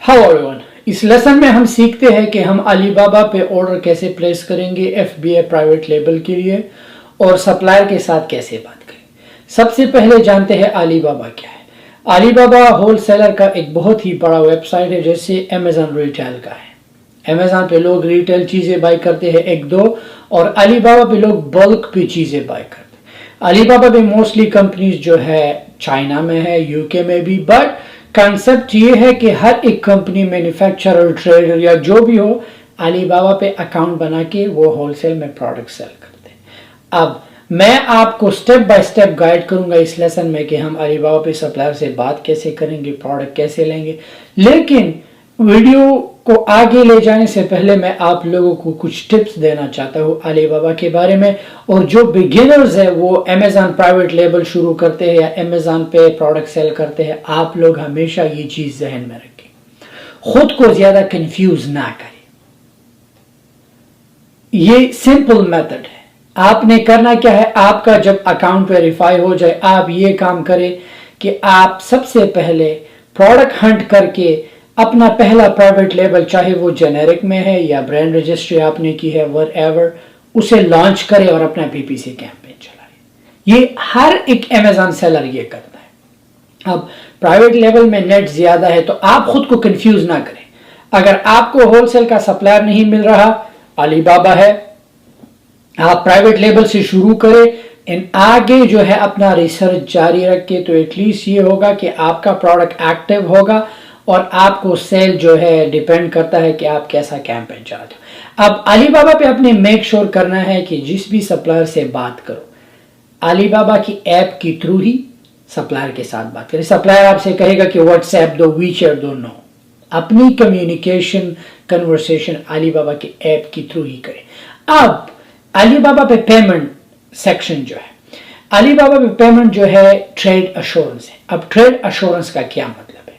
How everyone, इस lesson में हम सीखते हैं कि हम अलीबाबा पे ऑर्डर कैसे प्लेस करेंगे FBA प्राइवेट लेबल के लिए और सप्लायर के साथ कैसे बात करें। सबसे पहले जानते हैं अलीबाबा क्या है। अलीबाबा होलसेलर का एक बहुत ही बड़ा वेबसाइट है, जैसे अमेजन रिटेल का है। अमेजन पे लोग रिटेल चीज़ें बाय करते हैं एक दो, और अलीबाबा पे लोग बल्क पे चीज़ें बाय करते हैं। अलीबाबा पे मोस्टली कंपनीज जो है चाइना में है, यूके में भी, बट कंसेप्ट ये है कि हर एक कंपनी, मैन्युफैक्चरर, ट्रेडर या जो भी हो, अलीबाबा पे अकाउंट बना के वो होलसेल में प्रोडक्ट सेल करते हैं। अब मैं आपको स्टेप बाय स्टेप गाइड करूंगा इस लेसन में कि हम अलीबाबा पे सप्लायर से बात कैसे करेंगे, प्रोडक्ट कैसे लेंगे। लेकिन वीडियो को आगे ले जाने से पहले मैं आप लोगों को कुछ टिप्स देना चाहता हूँ अलीबाबा के बारे में। और जो बिगिनर्स है वो अमेजन प्राइवेट लेबल शुरू करते हैं या अमेजन पे प्रोडक्ट सेल करते हैं, आप लोग हमेशा ये चीज जहन में रखें, खुद को ज्यादा कंफ्यूज ना करें। ये सिंपल मेथड है। आपने करना क्या है, आपका जब अकाउंट वेरीफाई हो जाए, आप ये काम करें कि आप सबसे पहले प्रोडक्ट हंट करके अपना पहला प्राइवेट लेबल, चाहे वो जेनेरिक में है या ब्रांड रजिस्ट्री आपने की है, व्हाटएवर, उसे लॉन्च करें और अपना PPC कैंपेन चलाएं। ये हर एक अमेजन सेलर ये करता है। अब प्राइवेट लेबल में नेट ज्यादा है तो आप खुद को कंफ्यूज ना करें। अगर आपको होलसेल का सप्लायर नहीं मिल रहा, अलीबाबा है, आप प्राइवेट लेबल से शुरू करें। इन आगे जो है अपना रिसर्च जारी रखें, तो एटलीस्ट ये होगा कि आपका प्रोडक्ट एक्टिव होगा और आपको सेल जो है डिपेंड करता है कि आप कैसा कैंपेन चाहते हो। अब अलीबाबा पे अपने मेक श्योर करना है कि जिस भी सप्लायर से बात करो, अलीबाबा की ऐप के थ्रू ही सप्लायर के साथ बात करें। सप्लायर आपसे कहेगा कि व्हाट्सएप दो, वीचैट दो, नो, अपनी कम्युनिकेशन कन्वर्सेशन अलीबाबा की ऐप के थ्रू ही करें। अब अलीबाबा पे पेमेंट सेक्शन जो है, अलीबाबा पे पेमेंट जो है ट्रेड अश्योरेंस है। अब ट्रेड अश्योरेंस का क्या मतलब है?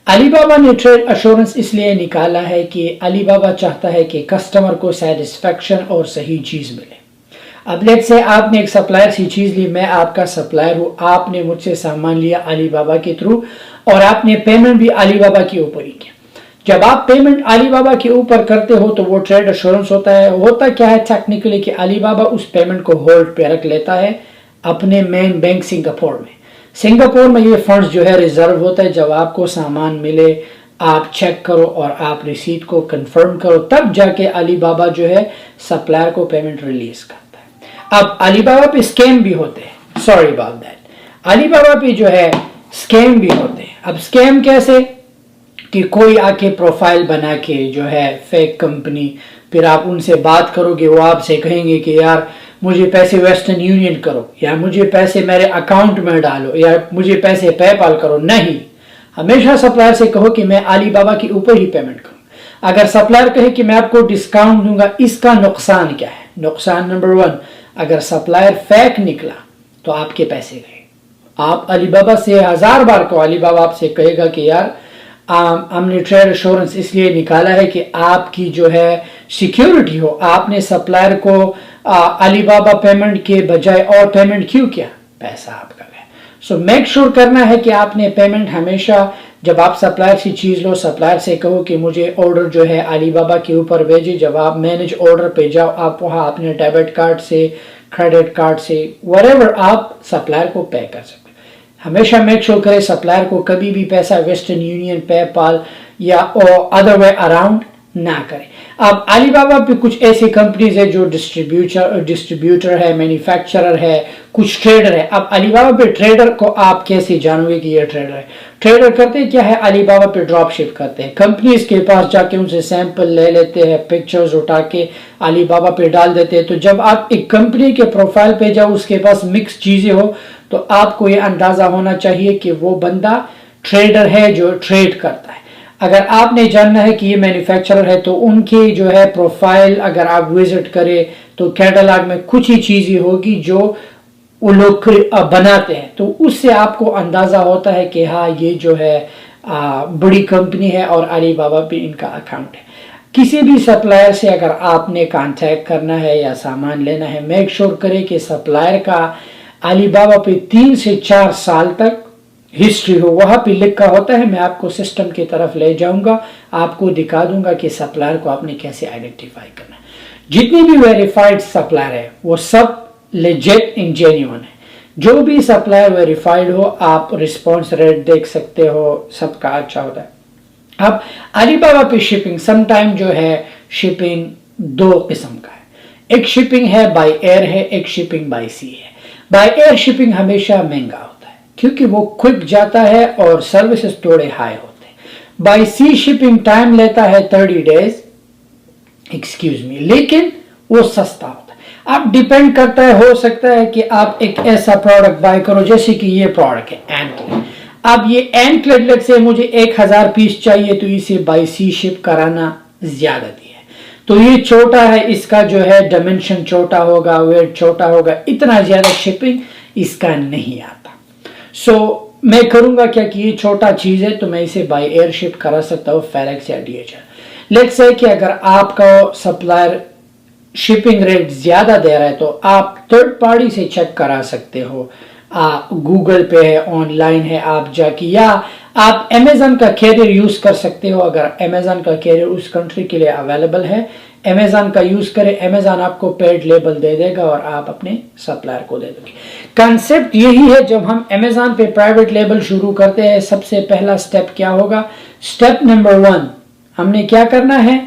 अलीबाबा ने ट्रेड अश्योरेंस इसलिए निकाला है कि अलीबाबा चाहता है कि कस्टमर को सेटिस्फेक्शन और सही चीज मिले। अब लेट्स से आपने एक सप्लायर से चीज ली, मैं आपका सप्लायर हूं, आपने मुझसे सामान लिया अलीबाबा के थ्रू और आपने पेमेंट भी अलीबाबा के ऊपर ही किया। जब आप पेमेंट अलीबाबा के ऊपर करते हो तो वो ट्रेड अश्योरेंस होता है। होता क्या है टेक्निकली कि अलीबाबा उस पेमेंट को होल्ड पे रख लेता है अपने मेन बैंक सिंगापुर में। सिंगापुर में ये फंड्स जो है रिजर्व होता है। जब आपको सामान मिले, आप चेक करो और आप रिसीट को कंफर्म करो, तब जाके अलीबाबा जो है सप्लायर को पेमेंट रिलीज करता है। अब अलीबाबा पे स्कैम भी होते हैं, सॉरी अबाउट दैट। अलीबाबा पे जो है स्कैम भी होते हैं। अब स्कैम कैसे कि कोई आके प्रोफाइल बना के जो है फेक कंपनी, फिर आप उनसे बात करोगे, वो आपसे कहेंगे कि यार मुझे पैसे वेस्टर्न यूनियन करो, या मुझे पैसे मेरे अकाउंट में डालो, या मुझे पैसे पेपाल करो। नहीं, हमेशा सप्लायर से कहो कि मैं अलीबाबा के ऊपर ही पेमेंट करूं। अगर सप्लायर कहे कि मैं आपको डिस्काउंट दूंगा, इसका नुकसान क्या है? नुकसान नंबर 1, अगर सप्लायर फेक निकला तो आपके पैसे गए। आप अलीबाबा से 1000 बार को अलीबाबा आपसे कहेगा कि यार हमने ट्रेड अश्योरेंस इसलिए निकाला है कि आपकी जो है सिक्योरिटी हो। आपने सप्लायर को अलीबाबा पेमेंट के बजाय और पेमेंट क्यों किया? पैसा आपका गया। सो मेक श्योर करना है कि आपने पेमेंट हमेशा, जब आप सप्लायर से चीज लो, सप्लायर से कहो कि मुझे ऑर्डर जो है अलीबाबा के ऊपर भेजे। जब आप मैनेज ऑर्डर पे जाओ, आप वहां अपने डेबिट कार्ड से, क्रेडिट कार्ड से, व्हाटएवर आप सप्लायर को पे कर सकते। हमेशा मेक श्योर करें सप्लायर को कभी भी पैसा वेस्टर्न यूनियन, पेपाल या अदर वे अराउंड ना करें। अब अलीबाबा पे कुछ ऐसी कंपनीज है जो डिस्ट्रीब्यूटर है, मैन्युफैक्चरर है, कुछ ट्रेडर है। अब अलीबाबा पे ट्रेडर को आप कैसे जानोगे कि ये ट्रेडर है? ट्रेडर करते क्या है, अलीबाबा पे ड्रॉप शिप करते हैं। कंपनीज के पास जाके उनसे सैंपल ले लेते हैं, पिक्चर्स उठा के अलीबाबा पे डाल देते हैं। तो जब आप एक कंपनी के प्रोफाइल पे जाओ, उसके पास मिक्स चीजें हो, तो आपको ये अंदाजा होना चाहिए कि वो बंदा ट्रेडर है जो ट्रेड करता है। अगर आपने जानना है कि ये मैन्युफैक्चरर है, तो उनके जो है प्रोफाइल अगर आप विजिट करें तो कैटलॉग में कुछ ही चीजें होगी जो वो लोग बनाते हैं। तो उससे आपको अंदाजा होता है कि हाँ ये जो है बड़ी कंपनी है और अलीबाबा पे इनका अकाउंट है। किसी भी सप्लायर से अगर आपने कांटेक्ट करना है या सामान लेना है, मेक श्योर करें कि सप्लायर का अलीबाबा पे 3 से 4 साल तक हिस्ट्री हो, वहाँ पे लिखा होता है। मैं आपको सिस्टम की तरफ ले जाऊंगा, आपको दिखा दूंगा कि सप्लायर को आपने कैसे आइडेंटिफाई करना है। जितनी भी वेरीफाइड सप्लायर है वो सब लेजिट एंड जेन्युइन है। जो भी सप्लायर वेरीफाइड हो, आप रिस्पॉन्स रेट देख सकते हो, सबका अच्छा होता है। अब अलीबाबा पे शिपिंग समटाइम जो है, शिपिंग दो किस्म का है। एक शिपिंग है बाय एयर है, एक शिपिंग बाय सी है। बाय एयर शिपिंग हमेशा महंगा होता है क्योंकि वो क्विक जाता है और सर्विसेज थोड़े हाई होते हैं। बाय सी शिपिंग टाइम लेता है 30 डेज, एक्सक्यूज मी, लेकिन वो सस्ता होता है। अब डिपेंड करता है, हो सकता है कि आप एक ऐसा प्रोडक्ट बाय करो जैसे कि ये प्रोडक्ट है एंकलेट। अब ये एंकलेट से मुझे 1000 पीस चाहिए तो इसे बाय सी शिप कराना ज्यादा दिया है। तो ये छोटा है, इसका जो है डायमेंशन छोटा होगा, वेट छोटा होगा, इतना ज्यादा शिपिंग इसका नहीं आता। सो मैं करूंगा क्या कि ये छोटा चीज है तो मैं इसे बाय एयर शिप करा सकता हूँ, फेडेक्स या DHL। लेट्स से कि अगर आपका सप्लायर शिपिंग रेट ज्यादा दे रहा है तो आप थर्ड पार्टी से चेक करा सकते हो, गूगल पे है, ऑनलाइन है, आप जाके, या आप अमेजन का कैरियर यूज कर सकते हो। अगर अमेजन का कैरियर उस कंट्री के लिए अवेलेबल है, अमेजन का यूज करें, अमेजन आपको पेड लेबल दे देगा और आप अपने सप्लायर को दे दोगे। कंसेप्ट यही है, जब हम अमेजन पे प्राइवेट लेबल शुरू करते हैं, सबसे पहला स्टेप क्या होगा? स्टेप नंबर 1, हमने क्या करना है?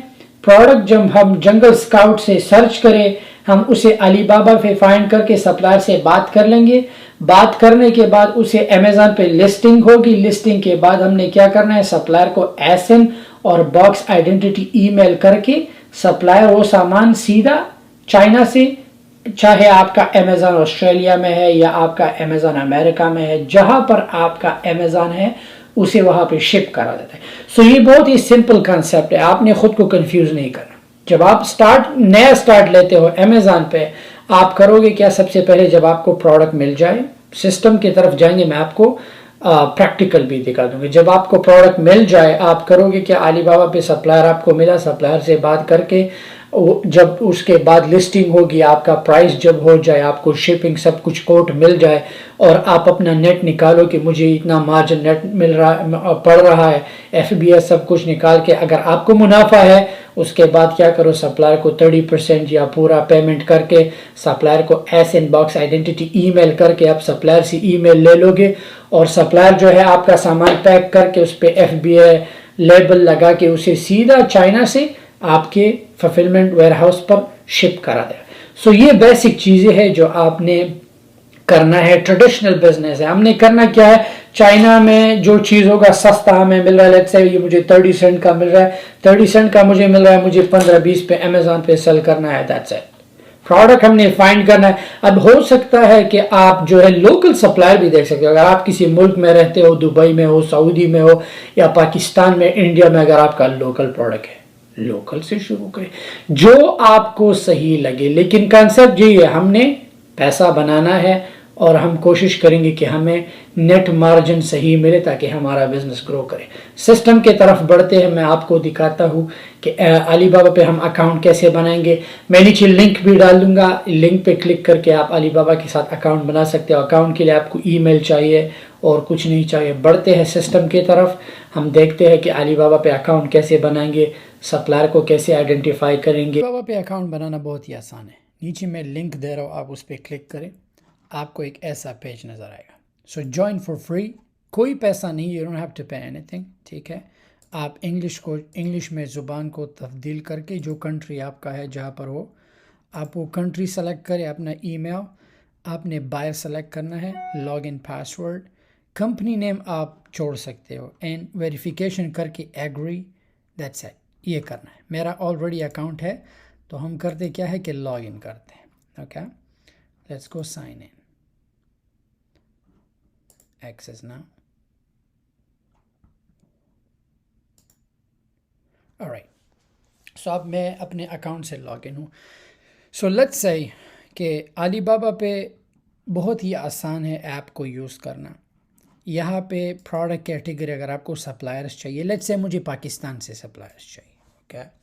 प्रोडक्ट जब हम जंगल स्काउट से सर्च करें, हम उसे अलीबाबा पे फाइंड करके सप्लायर से बात कर लेंगे। बात करने के बाद उसे अमेजन पे लिस्टिंग होगी। लिस्टिंग के बाद हमने क्या करना है? सप्लायर को एसएन और बॉक्स आइडेंटिटी ईमेल करके सप्लायर वो सामान सीधा चाइना से, चाहे आपका अमेजन ऑस्ट्रेलिया में है या आपका अमेजन अमेरिका में है, जहां पर आपका अमेजन है उसे वहां पे शिप करा देता है। सो ये बहुत ही सिंपल कंसेप्ट है, आपने खुद को कंफ्यूज नहीं करना। जब आप नया स्टार्ट लेते हो अमेजन पे, आप करोगे क्या? सबसे पहले जब आपको प्रोडक्ट मिल जाए, सिस्टम की तरफ जाएंगे, मैं आपको प्रैक्टिकल भी दिखा दूंगी। जब आपको प्रोडक्ट मिल जाए, आप करोगे क्या? अलीबाबा पे सप्लायर आपको मिला, सप्लायर से बात करके जब उसके बाद लिस्टिंग होगी, आपका प्राइस जब हो जाए, आपको शिपिंग सब कुछ कोट मिल जाए और आप अपना नेट निकालो कि मुझे इतना मार्जिन नेट मिल रहा पड़ रहा है, FBS सब कुछ निकाल के अगर आपको मुनाफा है, उसके बाद क्या करो? सप्लायर को 30% या पूरा पेमेंट करके सप्लायर को एसएन बॉक्स आइडेंटिटी ईमेल करके आप सप्लायर से ईमेल ले लोगे और सप्लायर जो है आपका सामान पैक करके उस पर FBA लेबल लगा के उसे सीधा चाइना से आपके फुलफिलमेंट वेयरहाउस पर शिप करा दे। सो ये बेसिक चीजें हैं जो आपने करना है। ट्रेडिशनल बिजनेस है, हमने करना क्या है? चाइना में जो चीज होगा सस्ता हमें मिल रहा है, लेट्स से ये मुझे 30 सेंट का मिल रहा है, 30 सेंट का मुझे मिल रहा है, मुझे 15-20 पे अमेजोन पे सेल करना है, दैट्स इट। प्रोडक्ट हमने फाइंड करना है। अब हो सकता है कि आप जो है लोकल सप्लायर भी देख सकते हो। अगर आप किसी मुल्क में रहते हो, दुबई में हो, सऊदी में हो या पाकिस्तान में, इंडिया में, अगर आपका लोकल प्रोडक्ट है, लोकल से शुरू करें जो आपको सही लगे। लेकिन कंसेप्ट यही है, हमने पैसा बनाना है और हम कोशिश करेंगे कि हमें नेट मार्जिन सही मिले ताकि हमारा बिजनेस ग्रो करे। सिस्टम के तरफ बढ़ते हैं, मैं आपको दिखाता हूँ कि अलीबाबा पे हम अकाउंट कैसे बनाएंगे। मैं नीचे लिंक भी डाल दूंगा, लिंक पे क्लिक करके आप अलीबाबा के साथ अकाउंट बना सकते हो। अकाउंट के लिए आपको ईमेल चाहिए और कुछ नहीं चाहिए। बढ़ते हैं सिस्टम की तरफ, हम देखते हैं कि अलीबाबा पे अकाउंट कैसे बनाएंगे, सप्लायर को कैसे आइडेंटिफाई करेंगे। अलीबाबा पे अकाउंट बनाना बहुत ही आसान है। नीचे मैं लिंक दे रहा हूँ, आप उस पर क्लिक करें, आपको एक ऐसा पेज नज़र आएगा। सो ज्वाइन फॉर फ्री, कोई पैसा नहीं, you don't have to pay anything, ठीक है। आप इंग्लिश में ज़ुबान को तब्दील करके जो कंट्री आपका है जहाँ पर हो, आप वो कंट्री सेलेक्ट करें, अपना ईमेल, आपने बायर सेलेक्ट करना है, लॉगिन पासवर्ड, कंपनी नेम आप छोड़ सकते हो, एंड वेरिफिकेशन करके एग्री, दैट्स इट, ये करना है। मेरा ऑलरेडी अकाउंट है तो हम करते क्या है कि लॉगिन करते हैं। Okay, let's go sign in, access now. Alright, so अब मैं अपने अकाउंट से लॉगिन हूँ। सो लेट्स से कि अलीबाबा पे बहुत ही आसान है ऐप को यूज़ करना। यहाँ पे प्रोडक्ट कैटेगरी, अगर आपको सप्लायर्स चाहिए, लेट्स से मुझे पाकिस्तान से सप्लायर्स चाहिए, ओके,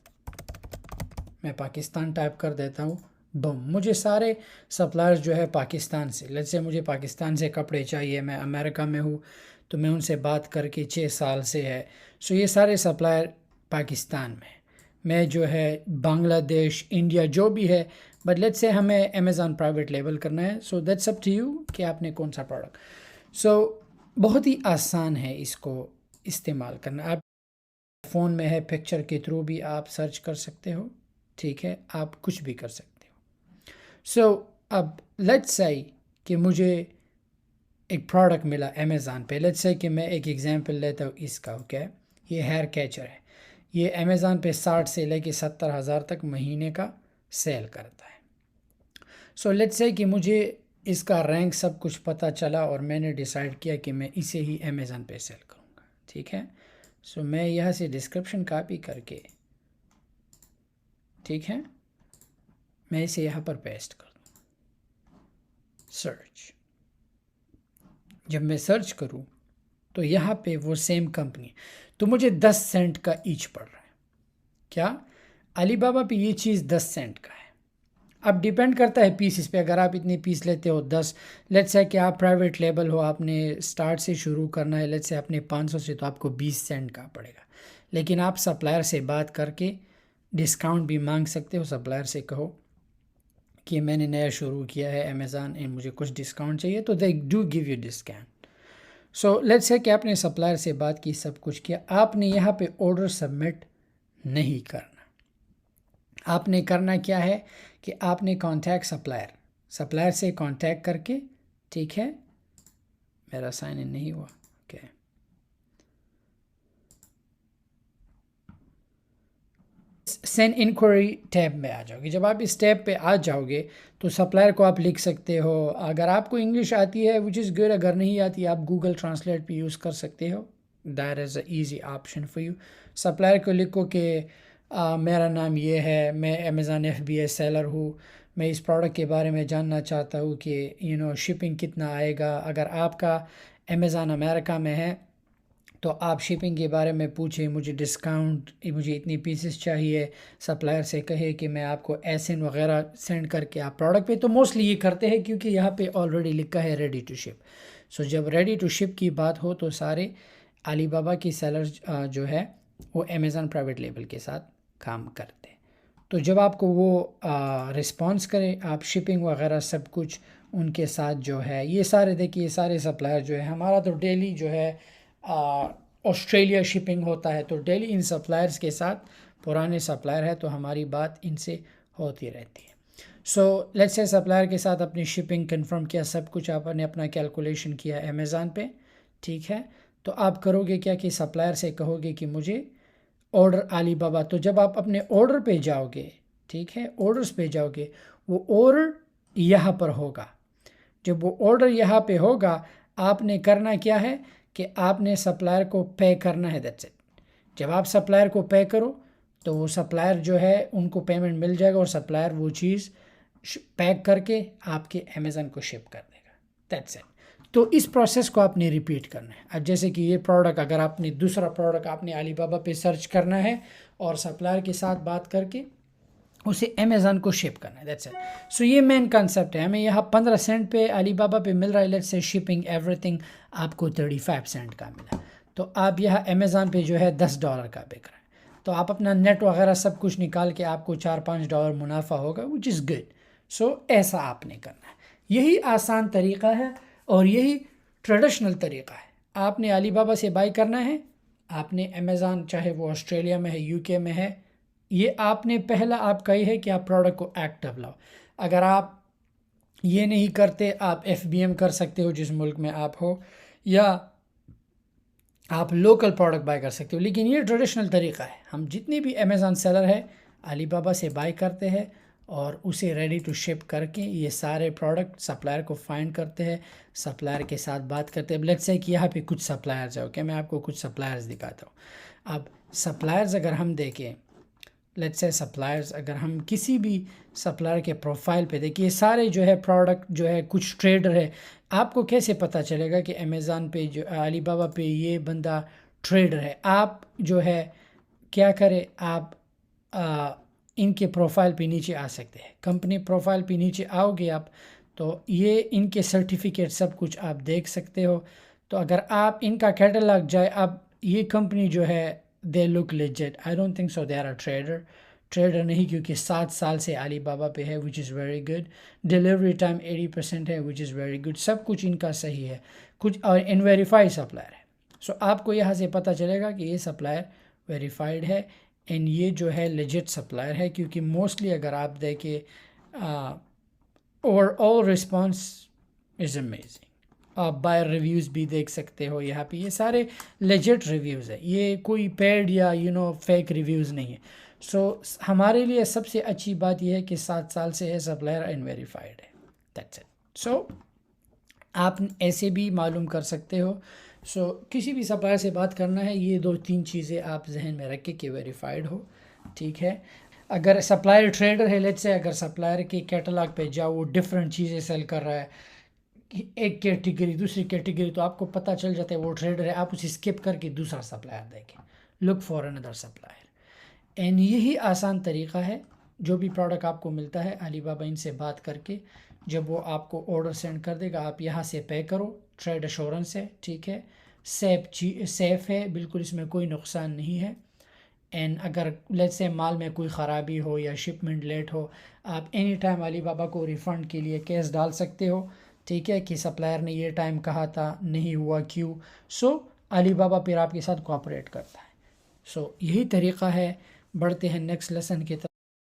मैं पाकिस्तान टाइप कर देता हूँ, बम, मुझे सारे सप्लायर्स जो है पाकिस्तान से। लेट्स से मुझे पाकिस्तान से कपड़े चाहिए, मैं अमेरिका में हूँ تو میں ان سے بات کر کے 6 سال سے ہے. سو یہ سارے سپلائر پاکستان میں ہیں. میں جو ہے بنگلہ دیش، انڈیا جو بھی ہے، بٹ لیٹس سے ہمیں امیزون پرائیویٹ لیبل کرنا ہے. So that's up to you کہ آپ نے کون سا پروڈکٹ. سو بہت ہی آسان ہے اس کو استعمال کرنا. آپ فون میں ہے، پکچر کے تھرو بھی آپ سرچ کر سکتے ہو. ٹھیک ہے، آپ کچھ بھی کر سکتے ہو. سو اب لیٹس سے کہ مجھے ایک پروڈکٹ ملا امیزون پہ. لیٹس سے کہ میں ایک ایگزامپل لیتا ہوں اس کا. اوکے، یہ ہیئر کیچر ہے. یہ امیزون پہ 60 سے لے کے 70,000 تک مہینے کا سیل کرتا ہے. سو لیٹس سے کہ مجھے اس کا رینک سب کچھ پتہ چلا اور میں نے ڈیسائیڈ کیا کہ میں اسے ہی امیزون پہ سیل کروں گا. ٹھیک ہے، سو میں یہاں سے ڈسکرپشن کاپی کر کے، ٹھیک ہے، میں اسے یہاں پر پیسٹ کر دوں. سرچ. جب میں سرچ کروں تو یہاں پہ وہ سیم کمپنی، تو مجھے 10 سینٹ کا ایچ پڑ رہا ہے. کیا علی بابا پہ یہ چیز 10 سینٹ کا ہے. اب ڈیپینڈ کرتا ہے پیسز پہ. اگر آپ اتنے پیس لیتے ہو 10، لیٹس سے کہ آپ پرائیویٹ لیبل ہو، آپ نے سٹارٹ سے شروع کرنا ہے، لیٹس سے آپ نے 500 سے، تو آپ کو 20 سینٹ کا پڑے گا. لیکن آپ سپلائر سے بات کر کے ڈسکاؤنٹ بھی مانگ سکتے ہو. سپلائر سے کہو کہ میں نے نیا شروع کیا ہے امیزون، مجھے کچھ ڈسکاؤنٹ چاہیے، تو they do give you discount. So let's say کہ آپ نے سپلائر سے بات کی، سب کچھ کیا. آپ نے یہاں پہ آرڈر سبمٹ نہیں کرنا. آپ نے کرنا کیا ہے کہ آپ نے کانٹیکٹ سپلائر سے کانٹیکٹ کر کے، ٹھیک ہے، میرا سائن ان نہیں ہوا. اوکے، سینڈ انکوائری ٹیب میں آ جاؤ گے. جب آپ اس ٹیب پہ آ جاؤ گے تو سپلائر کو آپ لکھ سکتے ہو. اگر آپ کو انگلش آتی ہے وچ از گڈ، اگر نہیں آتی آپ گوگل ٹرانسلیٹ پہ یوز کر سکتے ہو. That is a easy option for you. Supplier کو لکھو کہ میرا نام یہ ہے، میں امیزون FBA سیلر ہوں، میں اس پروڈکٹ کے بارے میں جاننا چاہتا ہوں کہ شپنگ کتنا آئے گا. اگر آپ کا امیزون امریکہ میں ہے تو آپ شپنگ کے بارے میں پوچھیں، مجھے ڈسکاؤنٹ، مجھے اتنی پیسز چاہیے. سپلائر سے کہے کہ میں آپ کو ایسن وغیرہ سینڈ کر کے آپ پروڈکٹ پہ، تو موسٹلی یہ کرتے ہیں کیونکہ یہاں پہ آلریڈی لکھا ہے ریڈی ٹو شپ. سو جب ریڈی ٹو شپ کی بات ہو تو سارے علی بابا کی سیلر جو ہے وہ امیزون پرائیویٹ لیبل کے ساتھ کام کرتے. تو جب آپ کو وہ رسپانس کرے، آپ شپنگ وغیرہ سب کچھ ان کے ساتھ جو ہے، یہ سارے دیکھیے، یہ سارے سپلائر جو ہے، ہمارا تو ڈیلی جو ہے آسٹریلیا شپنگ ہوتا ہے، تو ڈیلی ان سپلائرز کے ساتھ، پرانے سپلائر ہے تو ہماری بات ان سے ہوتی رہتی ہے. سو لیٹس سے سپلائر کے ساتھ اپنی شپنگ کنفرم کیا، سب کچھ آپ نے اپنا کیلکولیشن کیا امیزون پہ. ٹھیک ہے، تو آپ کرو گے کیا کہ سپلائر سے کہو گے کہ مجھے آرڈر علی بابا. تو جب آپ اپنے آرڈر پہ جاؤ گے، ٹھیک ہے، آرڈرز پہ جاؤ گے، وہ آرڈر یہاں پر ہوگا. جب وہ آرڈر یہاں پہ ہوگا، آپ نے کرنا کیا ہے کہ آپ نے سپلائر کو پے کرنا ہے. That's it. جب آپ سپلائر کو پے کرو تو وہ سپلائر جو ہے ان کو پیمنٹ مل جائے گا، اور سپلائر وہ چیز پیک کر کے آپ کے امیزون کو شپ کر دے گا. That's it. تو اس پروسیس کو آپ نے ریپیٹ کرنا ہے. اب جیسے کہ یہ پروڈکٹ، اگر آپ نے دوسرا پروڈکٹ آپ نے علی بابا پہ سرچ کرنا ہے اور سپلائر کے ساتھ بات کر کے اسے امیزون کو شپ کرنا ہے. That's it. سو یہ مین کنسیپٹ ہے. ہمیں یہاں 15 سینٹ پہ علی بابا پہ مل رہا ہے، let's say shipping every thing آپ کو 35 سینٹ کا ملا. تو آپ یہاں امیزون پہ جو ہے $10 کا بک رہا ہے، تو آپ اپنا نیٹ وغیرہ سب کچھ نکال کے آپ کو $4-5 منافع ہوگا، وچ از گڈ. سو ایسا آپ نے کرنا ہے. یہی آسان طریقہ ہے اور یہی ٹریڈیشنل طریقہ ہے. آپ نے علی بابا سے بائی کرنا ہے، آپ نے امیزون، چاہے وہ آسٹریلیا میں ہے، UK میں ہے، یہ آپ نے پہلا آپ کا یہ ہے کہ آپ پروڈکٹ کو ایکٹیو لاؤ. اگر آپ یہ نہیں کرتے، آپ FBM کر سکتے ہو جس ملک میں آپ ہو، یا آپ لوکل پروڈکٹ بائی کر سکتے ہو. لیکن یہ ٹریڈیشنل طریقہ ہے. ہم جتنے بھی امیزون سیلر ہے علی بابا سے بائی کرتے ہیں اور اسے ریڈی ٹو شپ کر کے یہ سارے پروڈکٹ سپلائر کو فائنڈ کرتے ہیں، سپلائر کے ساتھ بات کرتے ہیں. لیٹس سے کہ یہاں پہ کچھ سپلائرز ہیں. اوکے، میں آپ کو کچھ سپلائرز دکھاتا ہوں. اب سپلائرز اگر ہم دیکھیں، لیٹس سے سپلائرز اگر ہم کسی بھی سپلائر کے پروفائل پہ دیکھیں، یہ سارے جو ہے پروڈکٹ جو ہے، کچھ ٹریڈر ہے. آپ کو کیسے پتہ چلے گا کہ امیزون پہ جو علی بابا پہ یہ بندہ ٹریڈر ہے؟ آپ جو ہے کیا کرے، آپ ان کے پروفائل پہ نیچے آ سکتے ہیں. کمپنی پروفائل پہ نیچے آؤ گے آپ تو یہ ان کے سرٹیفکیٹ سب کچھ آپ دیکھ سکتے ہو. تو اگر آپ ان کا کیٹلاگ جائے، اب یہ کمپنی جو ہے they look legit, I don't think so they are a trader نہیں، کیونکہ 7 سال سے علی بابا پہ ہے which is very good. Delivery time 80% ہے وچ از ویری گڈ. سب کچھ ان کا صحیح ہے کچھ، اور ان ویریفائی سپلائر ہے. سو آپ کو یہاں سے پتہ چلے گا کہ یہ سپلائر ویریفائڈ ہے اینڈ یہ جو ہے لیجٹ سپلائر ہے، کیونکہ موسٹلی اگر آپ دیکھیں over all response is amazing. آپ بائر ریویوز بھی دیکھ سکتے ہو یہاں پہ، یہ سارے لیجٹ ریویوز ہے، یہ کوئی پیڈ یا فیک ریویوز نہیں ہے. سو ہمارے لیے سب سے اچھی بات یہ ہے کہ 7 سال سے ہے سپلائر اینڈ ویریفائڈ ہے. That's it. سو آپ ایسے بھی معلوم کر سکتے ہو. سو کسی بھی سپلائر سے بات کرنا ہے، یہ 2-3 چیزیں آپ ذہن میں رکھیں کہ ویریفائڈ ہو. ٹھیک ہے. اگر سپلائر ٹریڈر ہے، لیٹ سے اگر سپلائر کے کیٹلاگ پہ جاؤ، وہ ڈفرینٹ چیزیں سیل کر رہا ہے، ایک کیٹیگری دوسری کیٹیگری، تو آپ کو پتہ چل جاتا ہے وہ ٹریڈر ہے. آپ اسے اسکپ کر کے دوسرا سپلائر دیکھیں، لک فار اندر سپلائر. اینڈ یہی آسان طریقہ ہے. جو بھی پروڈکٹ آپ کو ملتا ہے علی بابا ان سے بات کر کے، جب وہ آپ کو آرڈر سینڈ کر دے گا، آپ یہاں سے پے کرو. ٹریڈ ایشورنس ہے، ٹھیک ہے، سیف ہے بالکل، اس میں کوئی نقصان نہیں ہے. اینڈ اگر لیٹ سے مال میں کوئی خرابی ہو یا شپمنٹ لیٹ ہو، آپ اینی ٹائم علی بابا کو ریفنڈ کے لیے کیس ڈال سکتے ہو. ٹھیک ہے، کہ سپلائر نے یہ ٹائم کہا تھا نہیں ہوا کیوں. سو علی بابا پھر آپ کے ساتھ کوآپریٹ کرتا ہے. سو یہی طریقہ ہے. بڑھتے ہیں نیکسٹ لیسن کی طرف.